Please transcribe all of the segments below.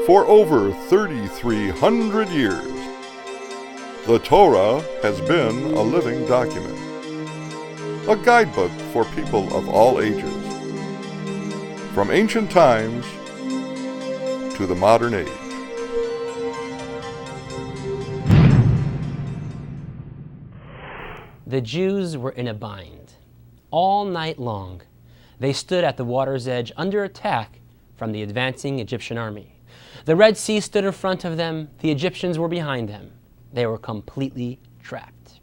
For over 3,300 years, the Torah has been a living document, a guidebook for people of all ages, from ancient times to the modern age. The Jews were in a bind. All night long, they stood at the water's edge under attack from the advancing Egyptian army. The Red Sea stood in front of them. The Egyptians were behind them. They were completely trapped.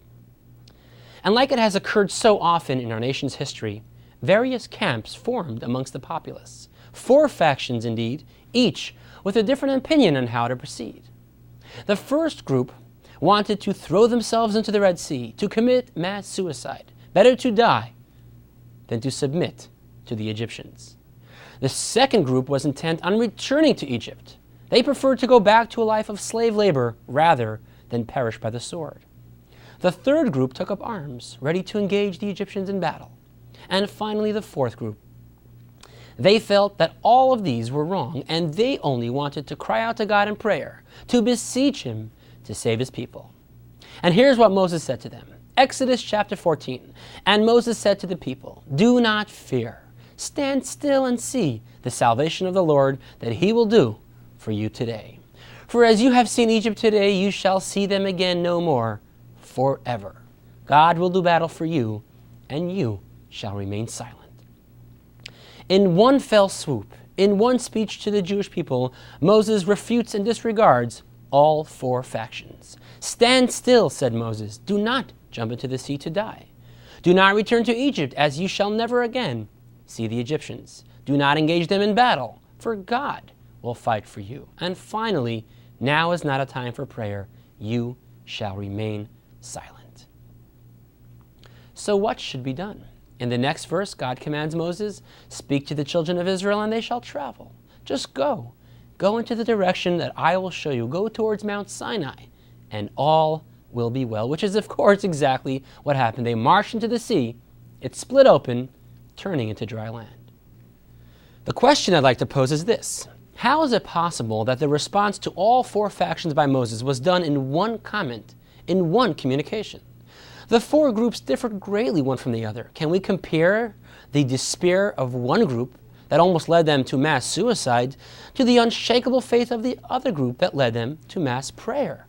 And like it has occurred so often in our nation's history, various camps formed amongst the populace. 4 factions indeed, each with a different opinion on how to proceed. The first group wanted to throw themselves into the Red Sea, to commit mass suicide. Better to die than to submit to the Egyptians. The second group was intent on returning to Egypt. They preferred to go back to a life of slave labor rather than perish by the sword. The third group took up arms, ready to engage the Egyptians in battle. And finally, the fourth group. They felt that all of these were wrong, and they only wanted to cry out to God in prayer, to beseech Him to save His people. And here's what Moses said to them. Exodus chapter 14. And Moses said to the people, "Do not fear. Stand still and see the salvation of the Lord that He will do for you today. For as you have seen Egypt today, you shall see them again no more forever. God will do battle for you, and you shall remain silent." In one fell swoop, in one speech to the Jewish people, Moses refutes and disregards all 4 factions. "Stand still," said Moses. "Do not jump into the sea to die. Do not return to Egypt, as you shall never again see the Egyptians. Do not engage them in battle, for God will fight for you. And finally, now is not a time for prayer. You shall remain silent." So what should be done? In the next verse, God commands Moses, "Speak to the children of Israel, and they shall travel." Just go. Go into the direction that I will show you. Go towards Mount Sinai, and all will be well, which is, of course, exactly what happened. They marched into the sea. It split open, turning into dry land. The question I'd like to pose is this. How is it possible that the response to all 4 factions by Moses was done in one comment, in one communication? The 4 groups differed greatly one from the other. Can we compare the despair of one group that almost led them to mass suicide to the unshakable faith of the other group that led them to mass prayer?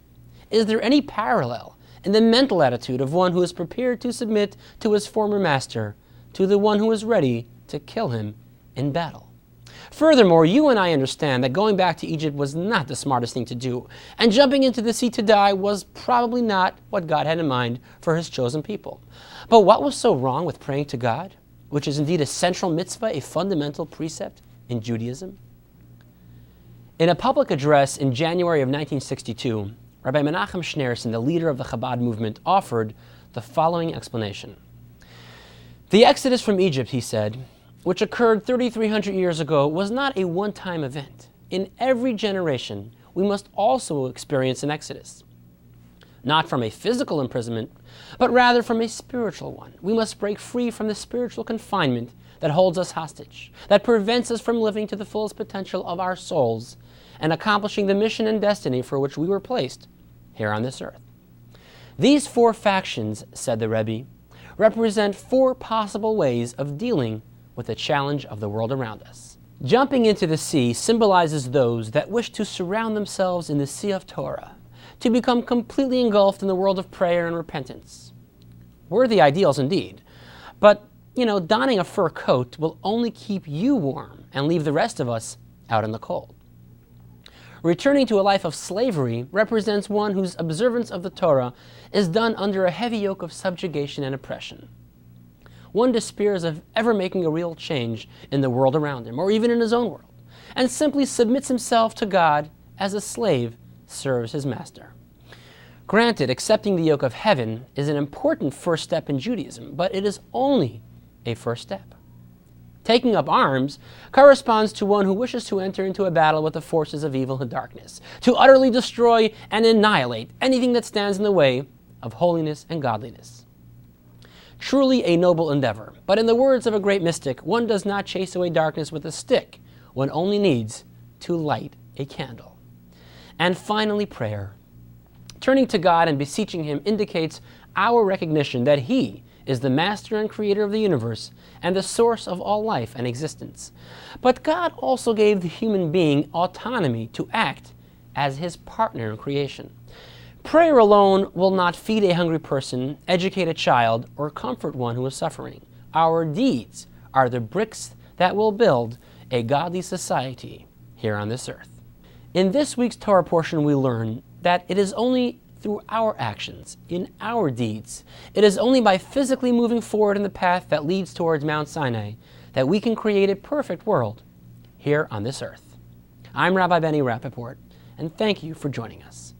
Is there any parallel in the mental attitude of one who is prepared to submit to his former master to the one who is ready to kill him in battle? Furthermore, you and I understand that going back to Egypt was not the smartest thing to do, and jumping into the sea to die was probably not what God had in mind for His chosen people. But what was so wrong with praying to God, which is indeed a central mitzvah, a fundamental precept in Judaism? In a public address in January of 1962, Rabbi Menachem Schneerson, the leader of the Chabad movement, offered the following explanation. The exodus from Egypt, he said, which occurred 3,300 years ago, was not a one-time event. In every generation, we must also experience an exodus. Not from a physical imprisonment, but rather from a spiritual one. We must break free from the spiritual confinement that holds us hostage, that prevents us from living to the fullest potential of our souls and accomplishing the mission and destiny for which we were placed here on this earth. These 4 factions, said the Rebbe, represent 4 possible ways of dealing with the challenge of the world around us. Jumping into the sea symbolizes those that wish to surround themselves in the sea of Torah, to become completely engulfed in the world of prayer and repentance. Worthy ideals indeed, but, donning a fur coat will only keep you warm and leave the rest of us out in the cold. Returning to a life of slavery represents one whose observance of the Torah is done under a heavy yoke of subjugation and oppression. One despairs of ever making a real change in the world around him, or even in his own world, and simply submits himself to God as a slave serves his master. Granted, accepting the yoke of heaven is an important first step in Judaism, but it is only a first step. Taking up arms corresponds to one who wishes to enter into a battle with the forces of evil and darkness, to utterly destroy and annihilate anything that stands in the way of holiness and godliness. Truly a noble endeavor, but in the words of a great mystic, one does not chase away darkness with a stick, one only needs to light a candle. And finally, prayer. Turning to God and beseeching Him indicates our recognition that He is the master and creator of the universe and the source of all life and existence. But God also gave the human being autonomy to act as His partner in creation. Prayer alone will not feed a hungry person, educate a child, or comfort one who is suffering. Our deeds are the bricks that will build a godly society here on this earth. In this week's Torah portion, we learn that it is only through our actions, in our deeds, it is only by physically moving forward in the path that leads towards Mount Sinai that we can create a perfect world here on this earth. I'm Rabbi Benny Rappaport, and thank you for joining us.